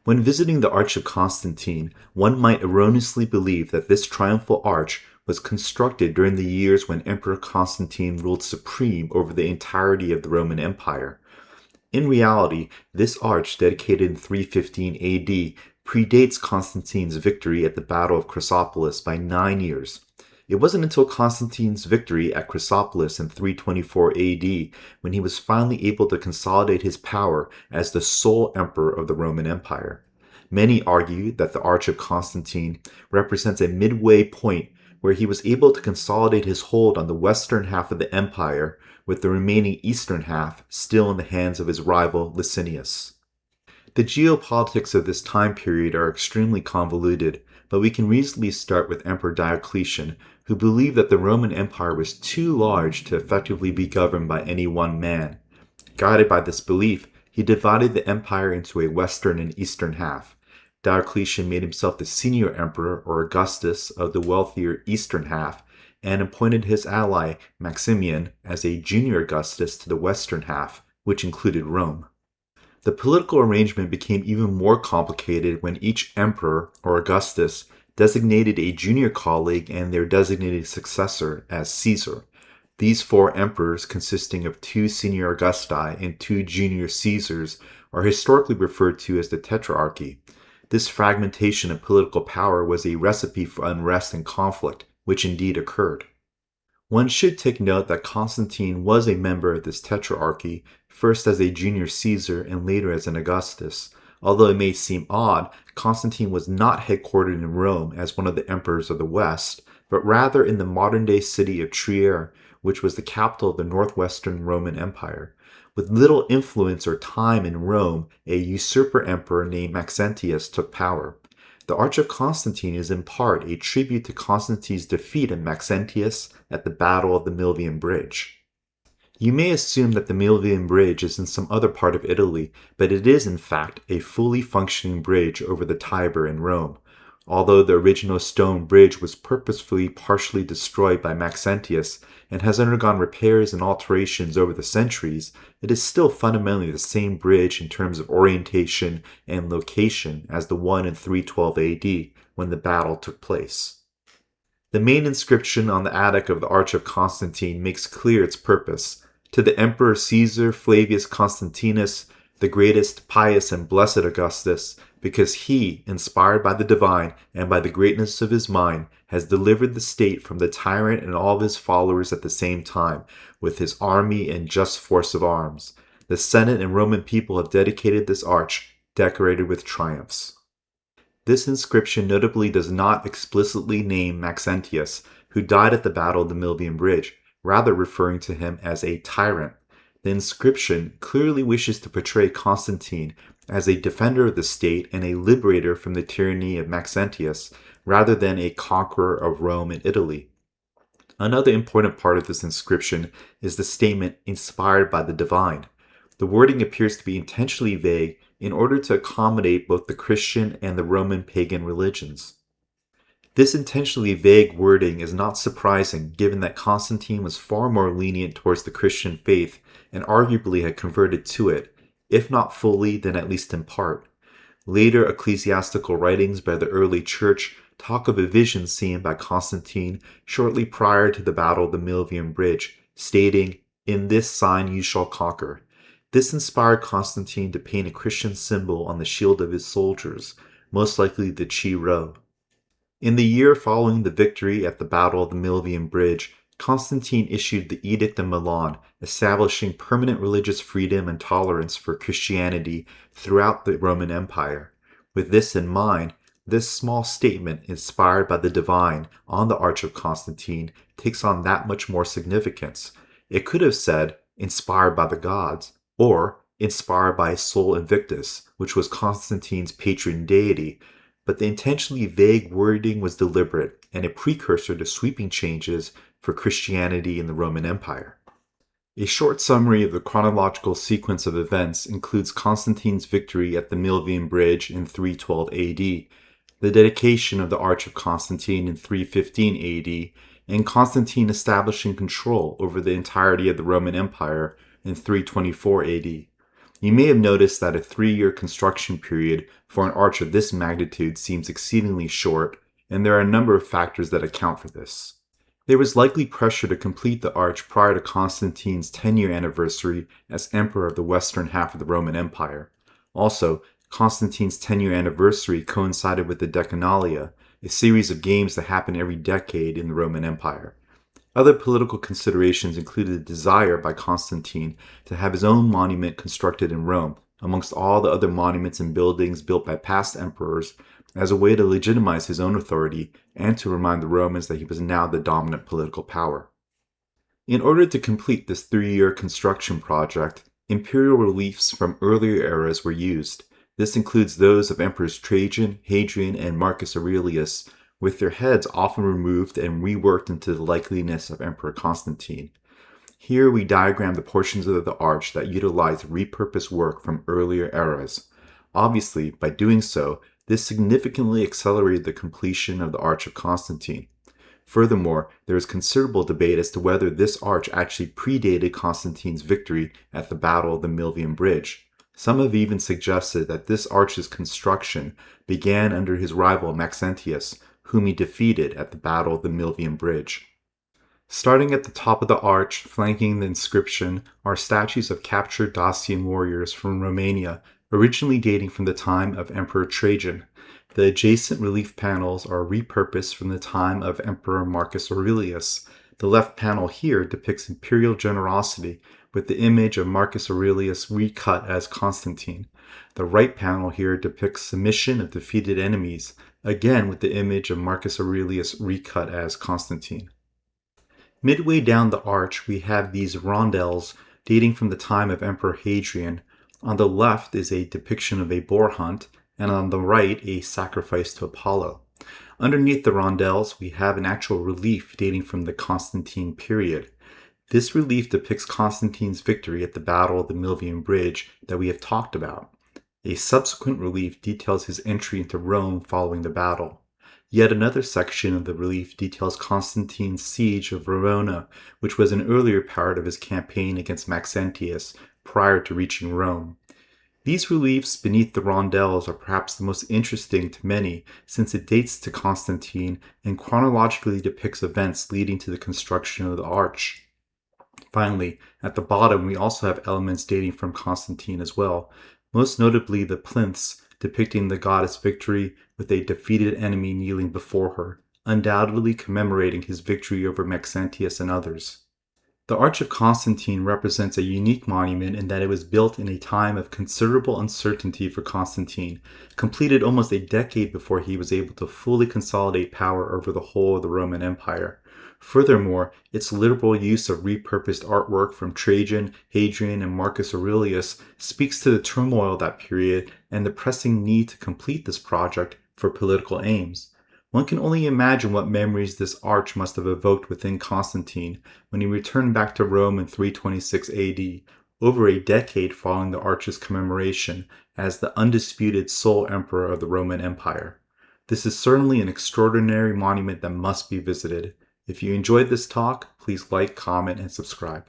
When visiting the Arch of Constantine, one might erroneously believe that this triumphal arch was constructed during the years when Emperor Constantine ruled supreme over the entirety of the Roman Empire. In reality, this arch, dedicated in 315 AD, predates Constantine's victory at the Battle of Chrysopolis by 9 years. It wasn't until Constantine's victory at Chrysopolis in 324 AD when he was finally able to consolidate his power as the sole emperor of the Roman Empire. Many argue that the Arch of Constantine represents a midway point where he was able to consolidate his hold on the western half of the empire, with the remaining eastern half still in the hands of his rival Licinius. The geopolitics of this time period are extremely convoluted, but we can reasonably start with Emperor Diocletian, who believed that the Roman Empire was too large to effectively be governed by any one man. Guided by this belief, he divided the empire into a western and eastern half. Diocletian made himself the senior emperor or Augustus of the wealthier eastern half, and appointed his ally Maximian as a junior Augustus to the western half, which included Rome. The political arrangement became even more complicated when each emperor, or Augustus, designated a junior colleague and their designated successor as Caesar. These four emperors, consisting of 2 senior Augusti and 2 junior Caesars, are historically referred to as the Tetrarchy. This fragmentation of political power was a recipe for unrest and conflict, which indeed occurred. One should take note that Constantine was a member of this Tetrarchy, first as a junior Caesar and later as an Augustus. Although it may seem odd, Constantine was not headquartered in Rome as one of the emperors of the West, but rather in the modern-day city of Trier, which was the capital of the northwestern Roman Empire. With little influence or time in Rome, a usurper emperor named Maxentius took power. The Arch of Constantine is in part a tribute to Constantine's defeat of Maxentius at the Battle of the Milvian Bridge. You may assume that the Milvian Bridge is in some other part of Italy, but it is in fact a fully functioning bridge over the Tiber in Rome. Although the original stone bridge was purposefully partially destroyed by Maxentius and has undergone repairs and alterations over the centuries, it is still fundamentally the same bridge in terms of orientation and location as the one in 312 AD when the battle took place. The main inscription on the attic of the Arch of Constantine makes clear its purpose. To the Emperor Caesar Flavius Constantinus, the greatest, pious, and blessed Augustus, because he, inspired by the divine and by the greatness of his mind, has delivered the state from the tyrant and all of his followers at the same time, with his army and just force of arms. The Senate and Roman people have dedicated this arch, decorated with triumphs. This inscription notably does not explicitly name Maxentius, who died at the Battle of the Milvian Bridge, rather referring to him as a tyrant. The inscription clearly wishes to portray Constantine as a defender of the state and a liberator from the tyranny of Maxentius, rather than a conqueror of Rome and Italy. Another important part of this inscription is the statement inspired by the divine. The wording appears to be intentionally vague in order to accommodate both the Christian and the Roman pagan religions. This intentionally vague wording is not surprising given that Constantine was far more lenient towards the Christian faith and arguably had converted to it, if not fully, then at least in part. Later ecclesiastical writings by the early church talk of a vision seen by Constantine shortly prior to the Battle of the Milvian Bridge, stating, "In this sign you shall conquer." This inspired Constantine to paint a Christian symbol on the shield of his soldiers, most likely the Chi Rho. In the year following the victory at the Battle of the Milvian Bridge, Constantine issued the Edict of Milan, establishing permanent religious freedom and tolerance for Christianity throughout the Roman Empire. With this in mind, this small statement, inspired by the divine, on the Arch of Constantine takes on that much more significance. It could have said, inspired by the gods, or inspired by Sol Invictus, which was Constantine's patron deity, but the intentionally vague wording was deliberate and a precursor to sweeping changes for Christianity in the Roman Empire. A short summary of the chronological sequence of events includes Constantine's victory at the Milvian Bridge in 312 AD, the dedication of the Arch of Constantine in 315 AD, and Constantine establishing control over the entirety of the Roman Empire in 324 AD. You may have noticed that a 3-year construction period for an arch of this magnitude seems exceedingly short, and there are a number of factors that account for this. There was likely pressure to complete the arch prior to Constantine's 10-year anniversary as emperor of the western half of the Roman Empire. Also, Constantine's 10-year anniversary coincided with the Decennalia, a series of games that happened every decade in the Roman Empire. Other political considerations included the desire by Constantine to have his own monument constructed in Rome, amongst all the other monuments and buildings built by past emperors, as a way to legitimize his own authority and to remind the Romans that he was now the dominant political power. In order to complete this 3-year construction project, imperial reliefs from earlier eras were used. This includes those of Emperors Trajan, Hadrian, and Marcus Aurelius, with their heads often removed and reworked into the likeliness of Emperor Constantine. Here we diagram the portions of the arch that utilize repurposed work from earlier eras. Obviously, by doing so, this significantly accelerated the completion of the Arch of Constantine. Furthermore, there is considerable debate as to whether this arch actually predated Constantine's victory at the Battle of the Milvian Bridge. Some have even suggested that this arch's construction began under his rival Maxentius, whom he defeated at the Battle of the Milvian Bridge. Starting at the top of the arch, flanking the inscription, are statues of captured Dacian warriors from Romania, originally dating from the time of Emperor Trajan. The adjacent relief panels are repurposed from the time of Emperor Marcus Aurelius. The left panel here depicts imperial generosity, with the image of Marcus Aurelius recut as Constantine. The right panel here depicts submission of defeated enemies, again with the image of Marcus Aurelius recut as Constantine. Midway down the arch, we have these rondels dating from the time of Emperor Hadrian. On the left is a depiction of a boar hunt, and on the right a sacrifice to Apollo. Underneath the rondels, we have an actual relief dating from the Constantine period. This relief depicts Constantine's victory at the Battle of the Milvian Bridge that we have talked about. A subsequent relief details his entry into Rome following the battle. Yet another section of the relief details Constantine's siege of Verona, which was an earlier part of his campaign against Maxentius prior to reaching Rome. These reliefs beneath the rondels are perhaps the most interesting to many, since it dates to Constantine and chronologically depicts events leading to the construction of the arch. Finally, at the bottom we also have elements dating from Constantine as well, most notably the plinths depicting the goddess Victory with a defeated enemy kneeling before her, undoubtedly commemorating his victory over Maxentius and others. The Arch of Constantine represents a unique monument in that it was built in a time of considerable uncertainty for Constantine, completed almost a decade before he was able to fully consolidate power over the whole of the Roman Empire. Furthermore, its liberal use of repurposed artwork from Trajan, Hadrian, and Marcus Aurelius speaks to the turmoil of that period and the pressing need to complete this project for political aims. One can only imagine what memories this arch must have evoked within Constantine when he returned back to Rome in 326 AD, over a decade following the arch's commemoration as the undisputed sole emperor of the Roman Empire. This is certainly an extraordinary monument that must be visited. If you enjoyed this talk, please like, comment, and subscribe.